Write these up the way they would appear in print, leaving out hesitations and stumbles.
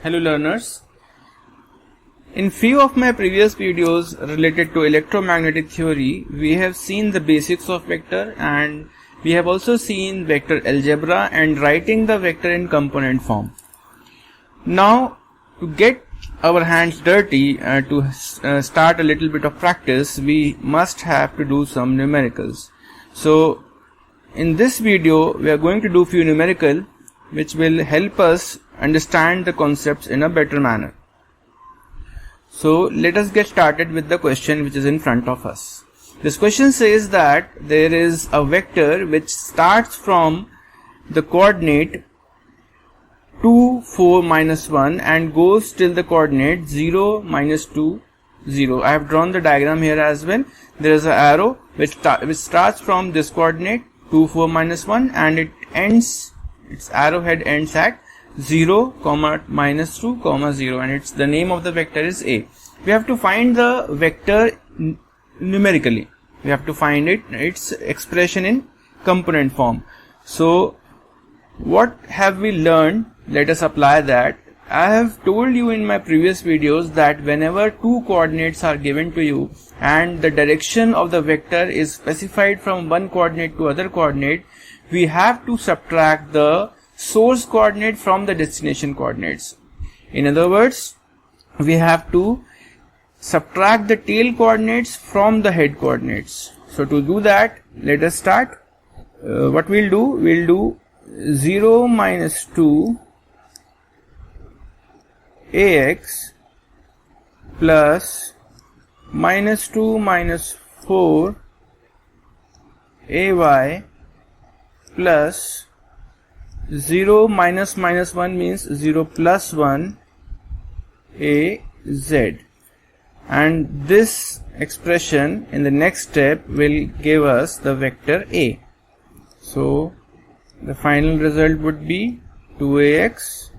Hello learners. In few of my previous videos related to electromagnetic theory, we have seen the basics of vector and we have also seen vector algebra and writing the vector in component form. Now to get our hands dirty to start a little bit of practice, we must have to do some numericals. So in this video we are going to do few numerical which will help us understand the concepts in a better manner. So let us get started with the question which is in front of us. This question says that there is a vector which starts from the coordinate 2, 4, minus 1 and goes till the coordinate 0, minus 2, 0. I have drawn the diagram here as well. There is an arrow which starts from this coordinate 2, 4, minus 1 and its arrowhead ends at 0, minus 2, 0 and the name of the vector is A. We have to find the vector numerically. We have to find its expression in component form. So what have we learned? Let us apply that. I have told you in my previous videos that whenever two coordinates are given to you and the direction of the vector is specified from one coordinate to other coordinate, we have to subtract the source coordinate from the destination coordinates. In other words, we have to subtract the tail coordinates from the head coordinates. So to do that, let us start. What we'll do 0, minus 2 ax plus minus 2, minus 4 ay plus 0 minus 1 means 0 plus 1 az, and this expression in the next step will give us the vector A. So the final result would be 2ax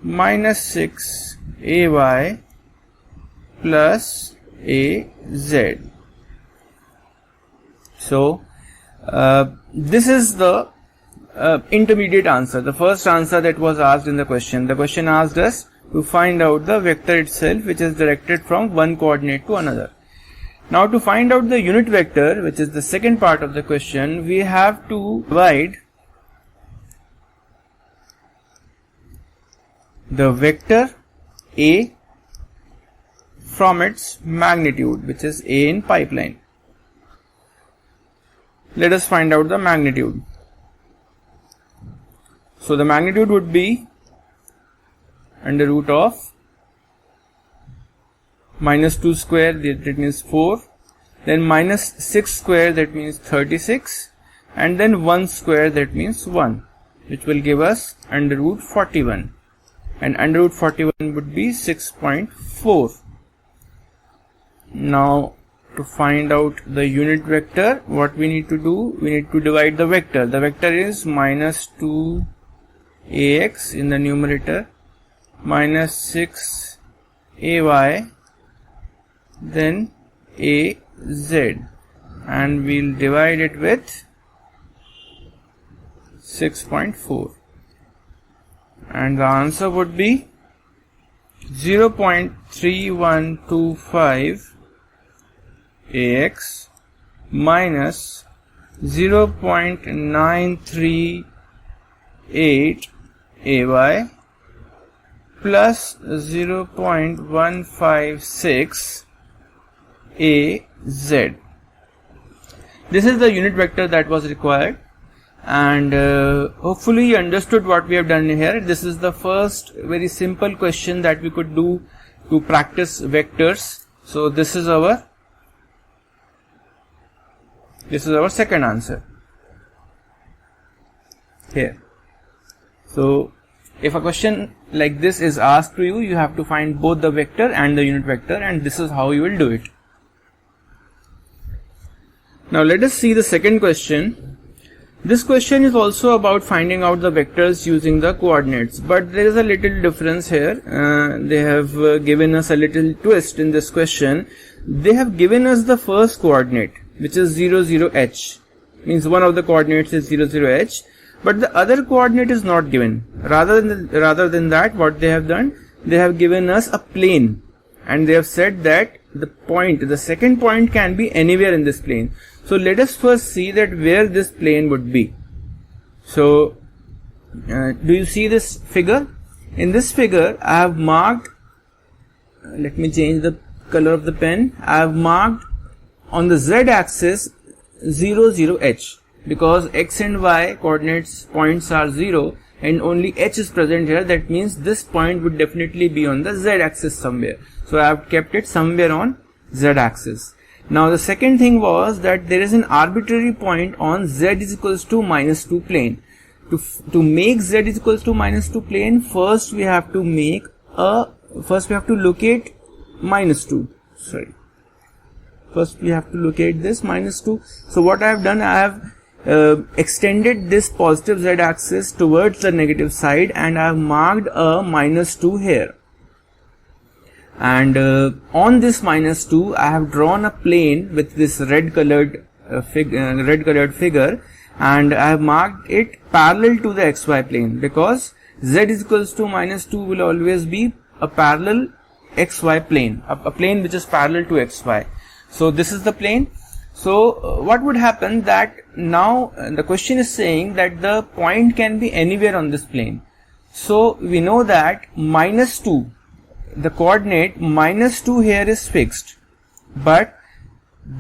minus 6 ay plus az. So this is the intermediate answer, the first answer that was asked in the question. The question asked us to find out the vector itself which is directed from one coordinate to another. Now to find out the unit vector, which is the second part of the question, we have to divide the vector A from its magnitude, which is A in pipeline. Let us find out the magnitude. So the magnitude would be under root of minus 2 square, that means 4, then minus 6 square, that means 36, and then 1 square, that means 1, which will give us under root 41, and under root 41 would be 6.4. Now to find out the unit vector, what we need to do, we need to divide the vector. The vector is minus 2 ax in the numerator, minus 6 ay, then az, and we'll divide it with 6.4, and the answer would be 0.3125 ax minus 0.938 ay plus 0.156 az. This is the unit vector that was required, and hopefully you understood what we have done here. This is the first very simple question that we could do to practice vectors. So this is our second answer here. So if a question like this is asked to you, you have to find both the vector and the unit vector, and this is how you will do it. Now let us see the second question. This question is also about finding out the vectors using the coordinates, but there is a little difference here. They have given us a little twist in this question. They have given us the first coordinate, which is 0, 0, h. Means one of the coordinates is 0, 0, h. but the other coordinate is not given. Rather than that, what they have done, they have given us a plane, and they have said that the second point can be anywhere in this plane. So let us first see that where this plane would be. So do you see this figure? In this figure I have marked, let me change the color of the pen, I have marked on the z axis 0, 0, h, because x and y coordinates points are 0 and only h is present here. That means this point would definitely be on the z axis somewhere. So I have kept it somewhere on z axis. Now the second thing was that there is an arbitrary point on z is equals to minus 2 plane. To make z is equals to minus 2 plane, first we have to locate minus 2. First we have to locate this minus 2. So what I have done, I have extended this positive z axis towards the negative side, and I have marked a minus 2 here. And on this minus 2, I have drawn a plane with this red colored figure, and I have marked it parallel to the xy plane, because z is equals to minus 2 will always be a parallel xy plane, a plane which is parallel to xy. So this is the plane. So what would happen, that now the question is saying that the point can be anywhere on this plane. So we know that minus 2, the coordinate minus 2 here is fixed, but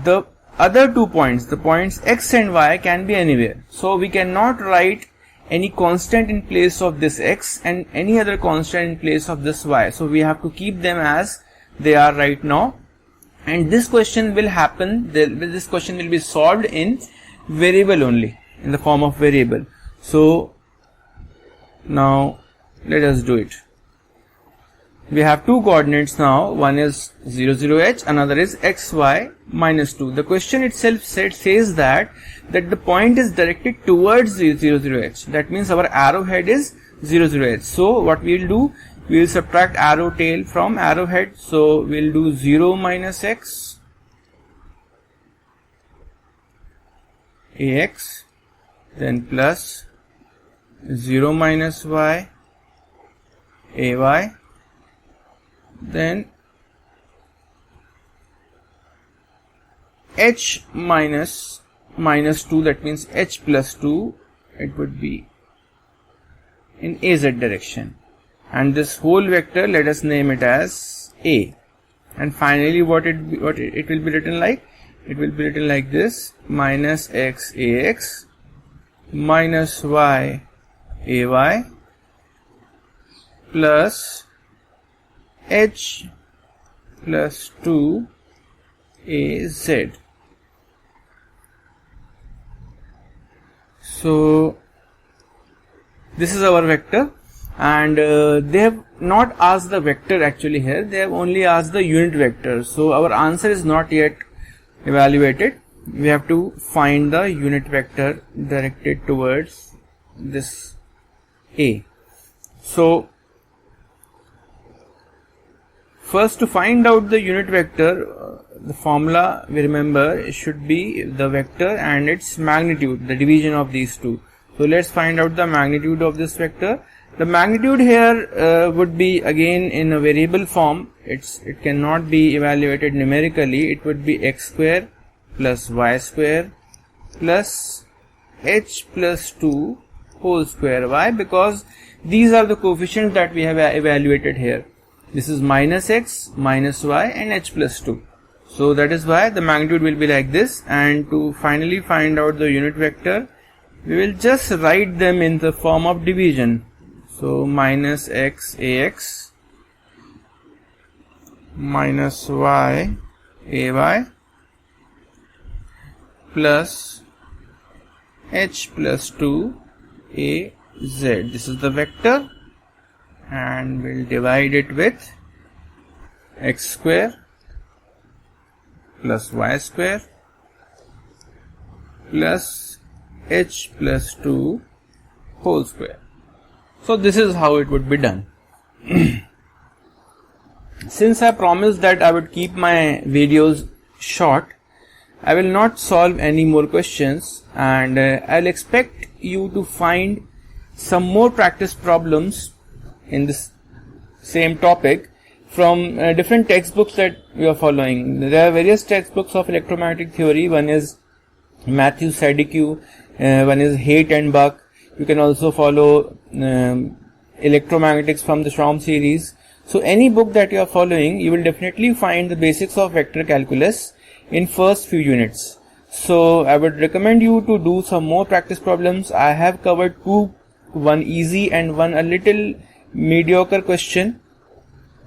the other 2 points, the points x and y, can be anywhere. So we cannot write any constant in place of this x and any other constant in place of this y. So we have to keep them as they are right now. And this question will happen, this question will be solved in variable only, in the form of variable. So now let us do it. We have two coordinates now, one is 0, 0, h, another is x, y, minus 2. The question itself says that the point is directed towards 0, 0, h. That means our arrowhead is 0, 0, h. So what we will do, we will subtract arrow tail from arrowhead. So we will do 0 minus x, ax, then plus 0 minus y, ay, then h minus 2, that means h plus 2, it would be in az direction. And this whole vector, let us name it as A. And finally what it will be written like? It will be written like this: minus x ax minus y ay plus h plus 2 az. So this is our vector. And they have not asked the vector actually here, they have only asked the unit vector. So our answer is not yet evaluated. We have to find the unit vector directed towards this A. So first, to find out the unit vector, the formula we remember, it should be the vector and its magnitude, the division of these two. So let's find out the magnitude of this vector. The magnitude here would be again in a variable form. It cannot be evaluated numerically. It would be x square plus y square plus h plus 2 whole square. Why? Because these are the coefficients that we have evaluated here. This is minus x, minus y, and h plus 2. So that is why the magnitude will be like this. And to finally find out the unit vector, we will just write them in the form of division. So minus x ax minus y ay plus h plus 2 az. This is the vector, and we'll divide it with x square plus y square plus h plus 2 whole square. So this is how it would be done. Since I promised that I would keep my videos short, I will not solve any more questions, and I'll expect you to find some more practice problems in this same topic from different textbooks that you are following. There are various textbooks of electromagnetic theory. One is Matthew Sadicue, one is Haight and Buck. You can also follow electromagnetics from the Schramm series. So any book that you are following, you will definitely find the basics of vector calculus in first few units. So I would recommend you to do some more practice problems. I have covered two, one easy and one a little mediocre question,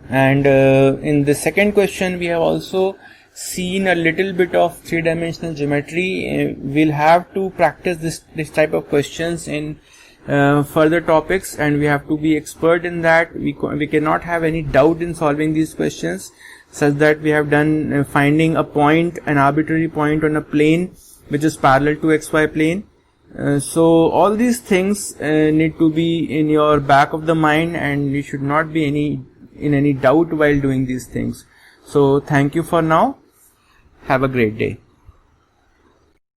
and in the second question we have also seen a little bit of three-dimensional geometry. We'll have to practice this type of questions in further topics, and we have to be expert in that. We cannot have any doubt in solving these questions, such that we have done finding a point, an arbitrary point on a plane which is parallel to xy plane. So all these things need to be in your back of the mind, and you should not be in any doubt while doing these things. So thank you for now. Have a great day.